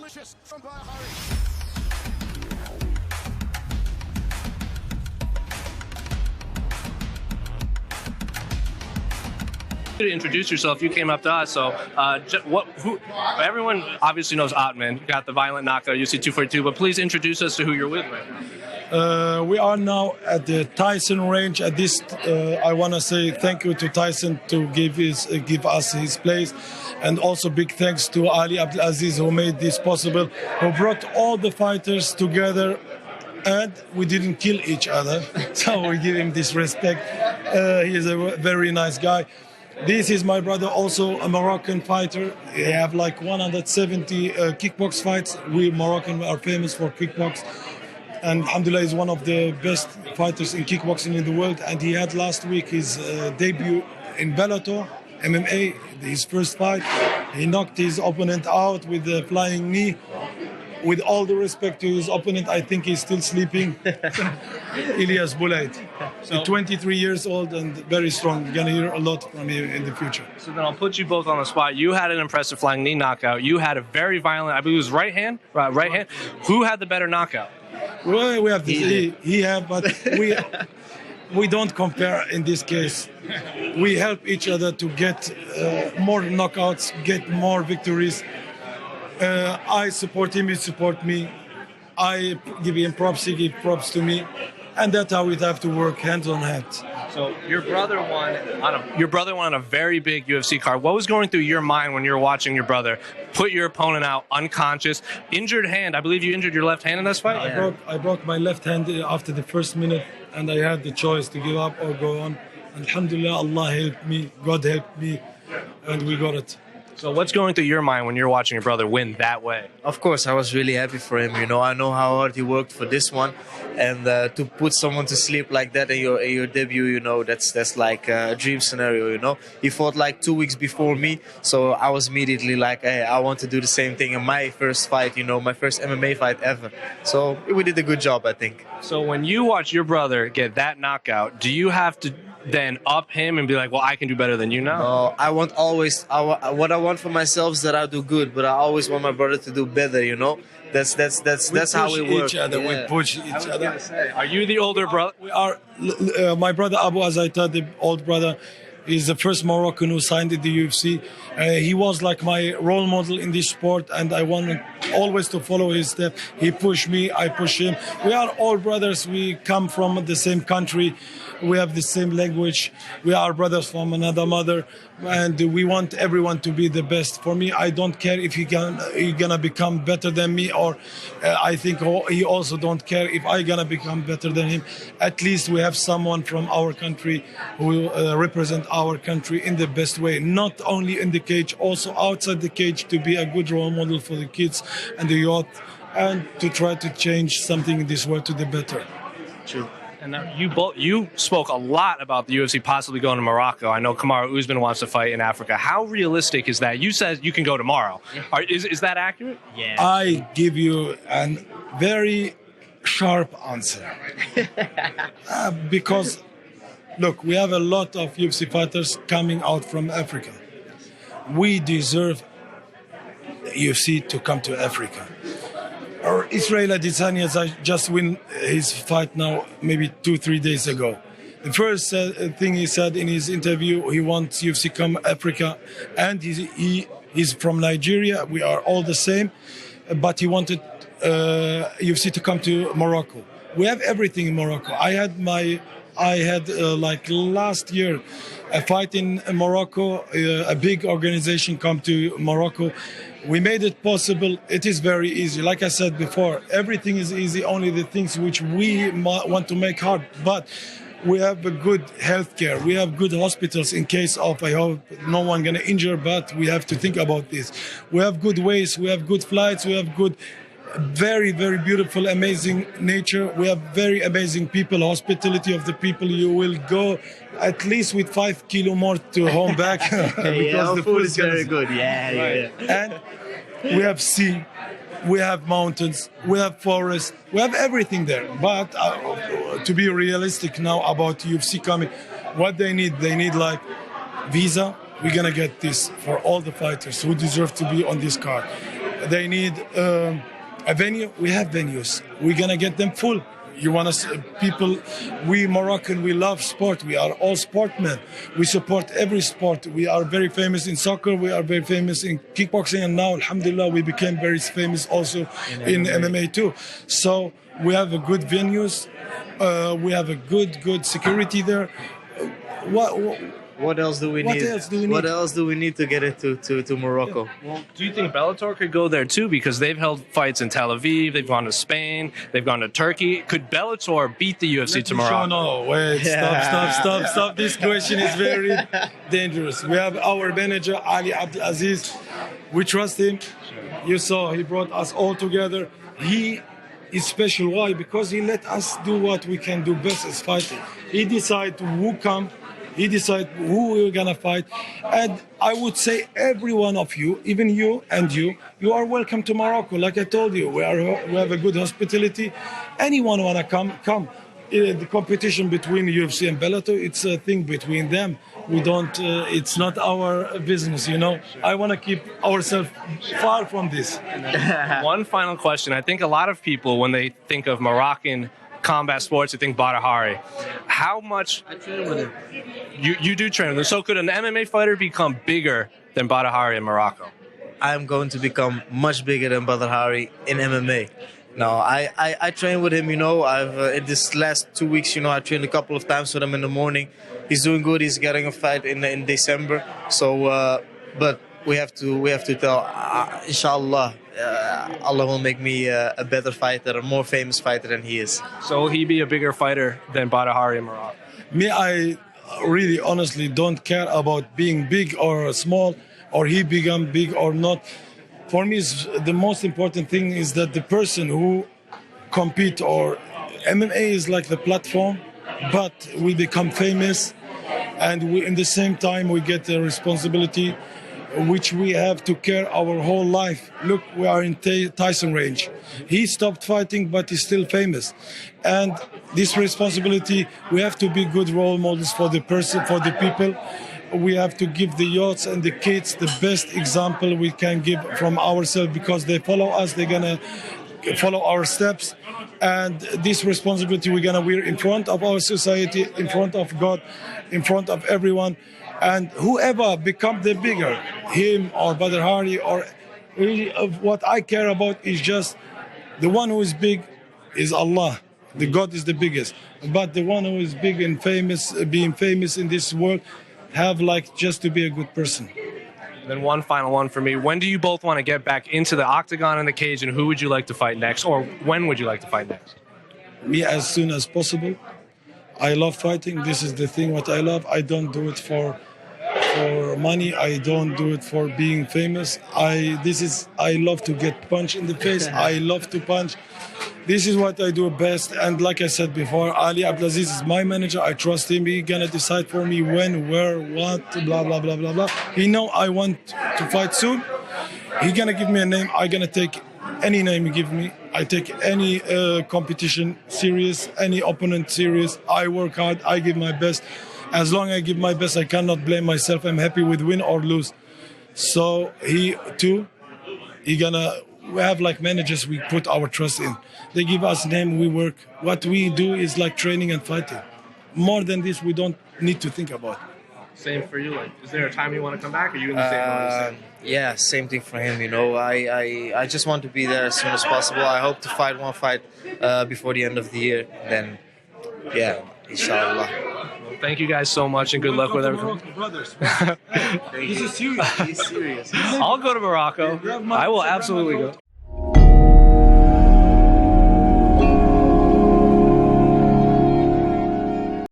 From Badr Hari. To introduce yourself, you came up to us. So, everyone obviously knows Ottman. You got the violent knockout, UFC 242. But please introduce us to who you're with. We are now at the Tyson range. At this, I want to say thank you to Tyson to give us his place, and also big thanks to Ali Abdelaziz who made this possible, who brought all the fighters together. And we didn't kill each other, so we give him this respect. He is a very nice guy. This is my brother, also a Moroccan fighter. We have like 170 kickbox fights. We Moroccan are famous for kickbox. And alhamdulillah, is one of the best fighters in kickboxing in the world. And he had last week his debut in Bellator, MMA, his first fight. He knocked his opponent out with a flying knee. With all the respect to his opponent, I think he's still sleeping. Ilyas Bulaid. So, 23 years old and very strong. You're going to hear a lot from him in the future. So then I'll put you both on the spot. You had an impressive flying knee knockout. You had a very violent, I believe it was right hand. Who had the better knockout? Well, we have this. He have, but we don't compare in this case. We help each other to get more knockouts, get more victories. I support him, he support me. I give him props, he give props to me, and that's how we have to work hand on hand. So your brother won on a very big UFC card. What was going through your mind when you were watching your brother put your opponent out unconscious, injured hand? I believe you injured your left hand in this fight. I broke my left hand after the first minute, and I had the choice to give up or go on. Alhamdulillah, Allah helped me, God helped me, and we got it. So what's going through your mind when you're watching your brother win that way? Of course, I was really happy for him. You know, I know how hard he worked for this one, and to put someone to sleep like that in your debut, you know, that's like a dream scenario. You know, he fought like 2 weeks before me, so I was immediately like, hey, I want to do the same thing in my first fight. You know, my first MMA fight ever. So we did a good job, I think. So when you watch your brother get that knockout, do you have to then up him and be like, well, I can do better than you now? No, I want always, what I want for myself is that I do good, but I always want my brother to do better, you know? That's how we work. We push each other. Are you the older brother? We are. My brother Abu Azaitar, the old brother, is the first Moroccan who signed in the UFC. He was like my role model in this sport, and I wanted always to follow his step. He pushed me, I push him. We are all brothers. We come from the same country. We have the same language. We are brothers from another mother, and we want everyone to be the best. For me, I don't care if he's gonna become better than me, or I think he also don't care if I'm gonna become better than him. At least we have someone from our country who represent our country in the best way, not only in the cage, also outside the cage, to be a good role model for the kids and the youth, and to try to change something in this world to the better. True. And now you spoke a lot about the UFC possibly going to Morocco. I know Kamaru Usman wants to fight in Africa. How realistic is that? You said you can go tomorrow. Is that accurate? Yeah. I give you a very sharp answer. Because, look, we have a lot of UFC fighters coming out from Africa. We deserve UFC to come to Africa. Or Israel Adesanya just win his fight now, maybe 2-3 days ago. The first thing he said in his interview, he wants UFC come Africa, and he's from Nigeria. We are all the same, but he wanted UFC to come to Morocco. We have everything in Morocco. I had like last year a fight in Morocco. A big organization come to Morocco. We made it possible. It is very easy. Like I said before, everything is easy, only the things which we want to make hard. But we have a good healthcare. We have good hospitals in case of, I hope no one going to injure, but we have to think about this. We have good ways. We have good flights. We have good, very, very beautiful, amazing nature. We have very amazing people, hospitality of the people. You will go at least with 5 kilo more to home back. Because the food is very good. Yeah. And we have sea, we have mountains, we have forests, we have everything there. But to be realistic now about UFC coming, what they need like visa. We're gonna get this for all the fighters who deserve to be on this card. They need a venue. We have venues. We're gonna get them full. You want us people? We Moroccan, we love sport. We are all sportmen. We support every sport. We are very famous in soccer. We are very famous in kickboxing, and now, alhamdulillah, we became very famous also in MMA too. So we have a good venues. We have a good security there. What else do we need? What else do we need to get it to Morocco? Well, do you think Bellator could go there too? Because they've held fights in Tel Aviv, they've gone to Spain, they've gone to Turkey. Could Bellator beat the UFC to Morocco? No, wait, stop. This question is very dangerous. We have our manager, Ali Abdelaziz. We trust him. You saw he brought us all together. He is special. Why? Because he let us do what we can do best as fighting. He decide who come. He decide who we're gonna fight, and I would say every one of you, even you and you are welcome to Morocco. Like I told you, we have a good hospitality. Anyone wanna come. The competition between UFC and Bellator, it's a thing between them. We don't. It's not our business, you know. I wanna keep ourselves far from this. One final question. I think a lot of people, when they think of Moroccan combat sports, you think Badr Hari. How much? I train with him. You do train with him. So could an MMA fighter become bigger than Badr Hari in Morocco? I'm going to become much bigger than Badr Hari in MMA. No, I train with him, you know. I've in this last 2 weeks, you know, I trained a couple of times with him in the morning. He's doing good. He's getting a fight in December. So, but we have to tell, inshallah, Allah will make me a better fighter, a more famous fighter than he is. So will he be a bigger fighter than Badr Hari in Morocco? Me, I really honestly don't care about being big or small, or he become big or not. For me, the most important thing is that the person who compete, or MMA is like the platform, but we become famous, and in the same time we get the responsibility which we have to care our whole life. Look, we are in Tyson range. He stopped fighting, but he's still famous. And this responsibility, we have to be good role models for the person, for the people. We have to give the youths and the kids the best example we can give from ourselves, because they follow us, they're gonna follow our steps. And this responsibility we're gonna wear in front of our society, in front of God, in front of everyone. And whoever become the bigger, him or Badr Hari, or really, what I care about is just the one who is big is Allah. The God is the biggest. But the one who is big and famous, being famous in this world, have like just to be a good person. Then one final one for me. When do you both want to get back into the octagon and the cage, and who would you like to fight next, or when would you like to fight next? Me, as soon as possible. I love fighting. This is the thing what I love. I don't do it for money. I don't do it for being famous. I love to get punched in the face. I love to punch. This is what I do best. And like I said before, Ali Abdelaziz is my manager. I trust him. He's gonna decide for me when, where, what, blah blah blah blah blah. He know I want to fight soon. He gonna give me a name. I gonna take any name you give me. I take any competition serious, any opponent serious. I work hard. I give my best. As long as I give my best, I cannot blame myself. I'm happy with win or lose. So he too, we have like managers we put our trust in. They give us name, we work. What we do is like training and fighting. More than this, we don't need to think about. Same for you. Like, is there a time you want to come back, or you in the same mode? Yeah, same thing for him. You know, I just want to be there as soon as possible. I hope to fight one fight before the end of the year. Then, yeah, inshallah. Well, thank you guys so much, and good luck with everything. Brothers. This is serious. He's serious. I'll go to Morocco. I will absolutely go.